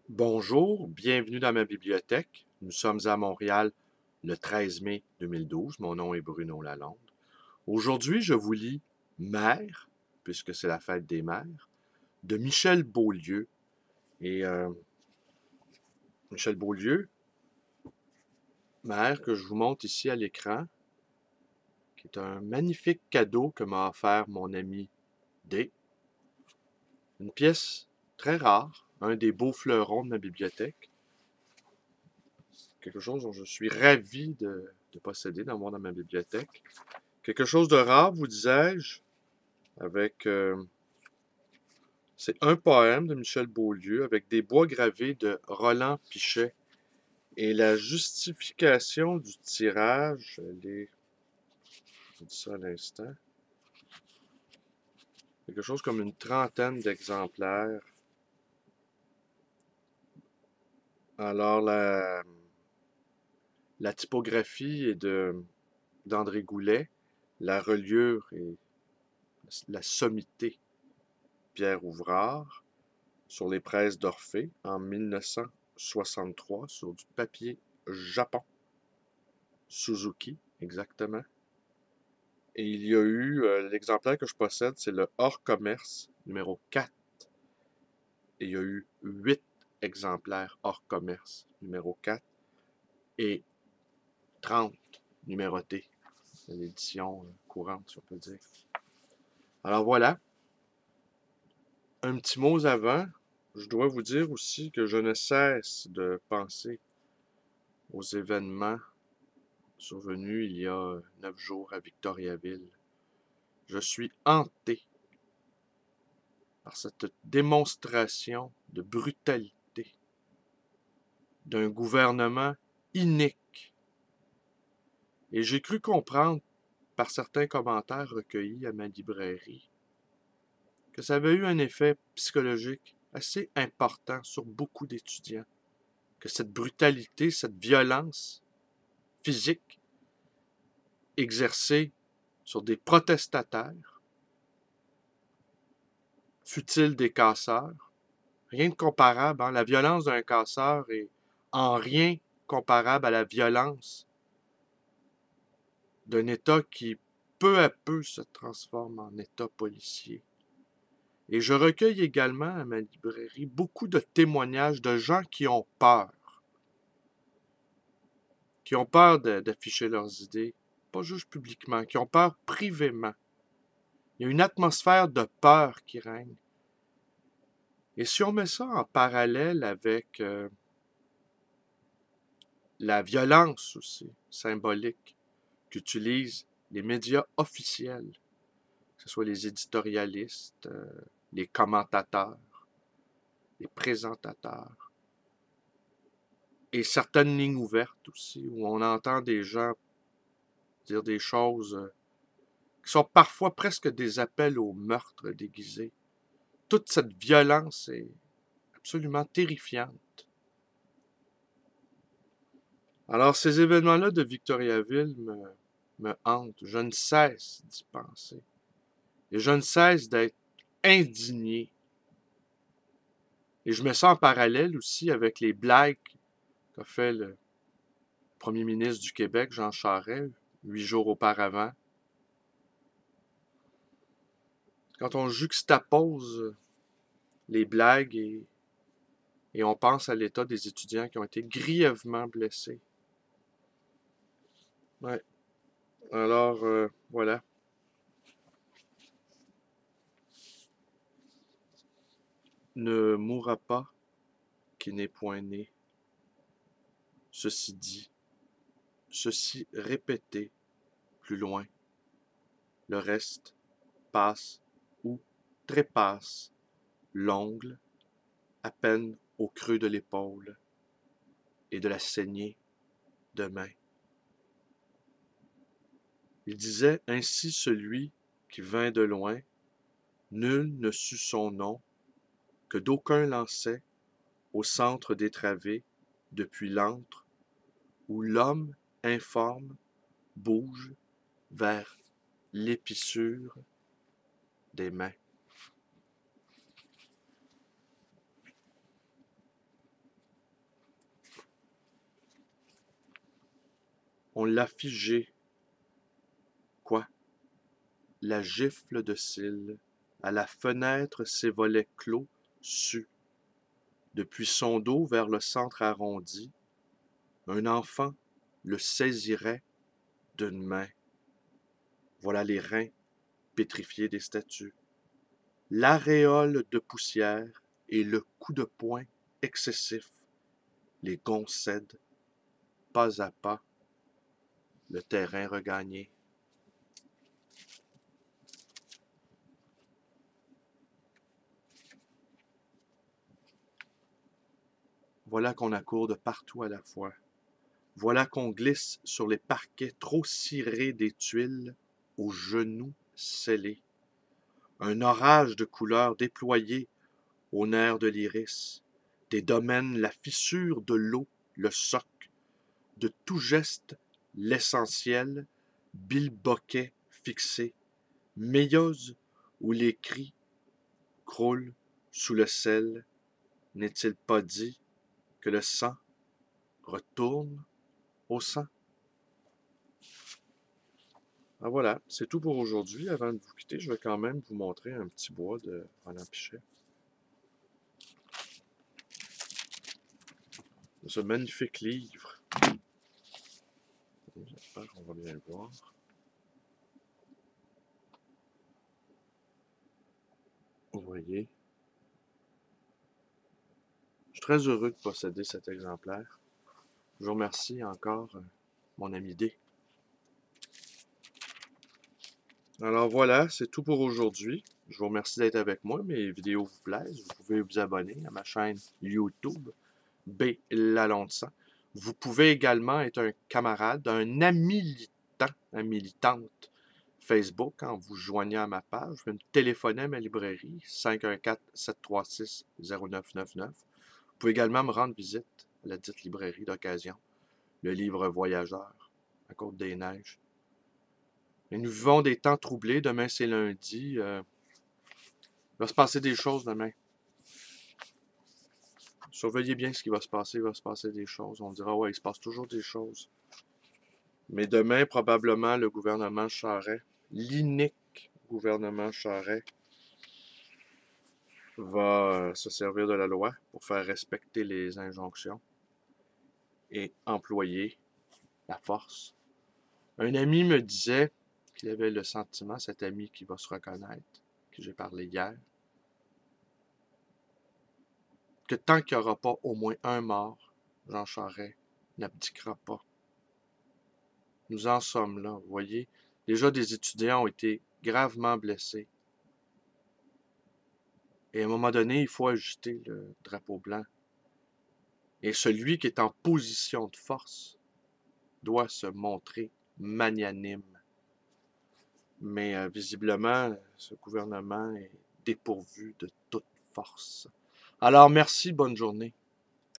Bonjour, bienvenue dans ma bibliothèque. Nous sommes à Montréal le 13 mai 2012. Mon nom est Bruno Lalonde. Aujourd'hui, je vous lis Mère, puisque c'est la fête des mères, de Michel Beaulieu. Et Michel Beaulieu, Mère, que je vous montre ici à l'écran, qui est un magnifique cadeau que m'a offert mon ami D. Une pièce très rare, un des beaux fleurons de ma bibliothèque. Quelque chose dont je suis ravi de posséder, d'avoir dans ma bibliothèque. Quelque chose de rare, vous disais-je, avec... c'est un poème de Michel Beaulieu avec des bois gravés de Roland Pichet. Et la justification du tirage, elle est... Je dis ça à l'instant. Quelque chose comme une trentaine d'exemplaires. Alors, la typographie est d'André Goulet. La reliure et la sommité Pierre Ouvrard. Sur les presses d'Orphée en 1963 sur du papier Japon. Suzuki, exactement. Et il y a eu, l'exemplaire que je possède, c'est le hors commerce numéro 4. Et il y a eu 8 exemplaires hors commerce numéro 4 et 30 numérotés de l'édition courante, si on peut dire. Alors voilà, un petit mot avant. Je dois vous dire aussi que je ne cesse de penser aux événements survenus il y a 9 jours à Victoriaville. Je suis hanté par cette démonstration de brutalité d'un gouvernement inique. Et j'ai cru comprendre par certains commentaires recueillis à ma librairie que ça avait eu un effet psychologique assez important sur beaucoup d'étudiants, que cette brutalité, cette violence physique exercée sur des protestataires, fut-il des casseurs, rien de comparable. Hein? La violence d'un casseur est en rien comparable à la violence d'un État qui, peu à peu, se transforme en État policier. Et je recueille également à ma librairie beaucoup de témoignages de gens qui ont peur d'afficher leurs idées, pas juste publiquement, qui ont peur privément. Il y a une atmosphère de peur qui règne. Et si on met ça en parallèle avec la violence aussi symbolique qu'utilisent les médias officiels, que ce soit les éditorialistes, les commentateurs, les présentateurs, et certaines lignes ouvertes aussi, où on entend des gens dire des choses qui sont parfois presque des appels au meurtre déguisé. Toute cette violence est absolument terrifiante. Alors, ces événements-là de Victoriaville me hantent. Je ne cesse d'y penser. Et je ne cesse d'être indigné. Et je mets ça en parallèle aussi avec les blagues qu'a fait le premier ministre du Québec, Jean Charest, 8 jours auparavant. Quand on juxtapose les blagues et on pense à l'état des étudiants qui ont été grièvement blessés. Ouais. Alors, voilà. Ne mourra pas qui n'est point né. Ceci dit, ceci répété plus loin. Le reste passe ou trépasse l'ongle à peine au creux de l'épaule et de la saignée de main. Il disait ainsi celui qui vint de loin, nul ne sut son nom, que d'aucuns lançaient au centre des travées, depuis l'antre, où l'homme informe bouge vers l'épissure des mains. On l'a figé. Quoi? La gifle de cils, à la fenêtre ses volets clos, sus. Depuis son dos vers le centre arrondi, un enfant le saisirait d'une main. Voilà les reins pétrifiés des statues. L'aréole de poussière et le coup de poing excessif. Les gonds cèdent, pas à pas, le terrain regagné. Voilà qu'on accourt de partout à la fois. Voilà qu'on glisse sur les parquets trop cirés des tuiles, aux genoux scellés. Un orage de couleurs déployé au nerf de l'iris. Des domaines, la fissure de l'eau, le soc. De tout geste, l'essentiel, bilboquet fixé. Meilleuse où les cris croulent sous le sel. N'est-il pas dit que le sang retourne au sang? Ah voilà, c'est tout pour aujourd'hui. Avant de vous quitter, je vais quand même vous montrer un petit bois de Roland Pichet. Ce magnifique livre. J'espère qu'on va bien le voir. Vous voyez. Je suis très heureux de posséder cet exemplaire. Je vous remercie encore, mon ami D. Alors voilà, c'est tout pour aujourd'hui. Je vous remercie d'être avec moi. Mes vidéos vous plaisent. Vous pouvez vous abonner à ma chaîne YouTube, B. Lalonde-Sang. Vous pouvez également être un camarade, un militant, une militante Facebook en vous joignant à ma page. Vous pouvez me téléphoner à ma librairie, 514-736-0999. Vous pouvez également me rendre visite à la dite librairie d'occasion, le livre Voyageur, à Côte-des-Neiges. Et nous vivons des temps troublés. Demain, c'est lundi. Il va se passer des choses demain. Surveillez bien ce qui va se passer. Il va se passer des choses. On dira, ouais, il se passe toujours des choses. Mais demain, probablement, le gouvernement Charest, l'inique gouvernement Charest, va se servir de la loi pour faire respecter les injonctions et employer la force. Un ami me disait qu'il avait le sentiment, cet ami qui va se reconnaître, que j'ai parlé hier, que tant qu'il n'y aura pas au moins un mort, Jean Charest n'abdiquera pas. Nous en sommes là, vous voyez. Déjà, des étudiants ont été gravement blessés. Et à un moment donné, il faut agiter le drapeau blanc. Et celui qui est en position de force doit se montrer magnanime. Mais visiblement, ce gouvernement est dépourvu de toute force. Alors, merci, bonne journée.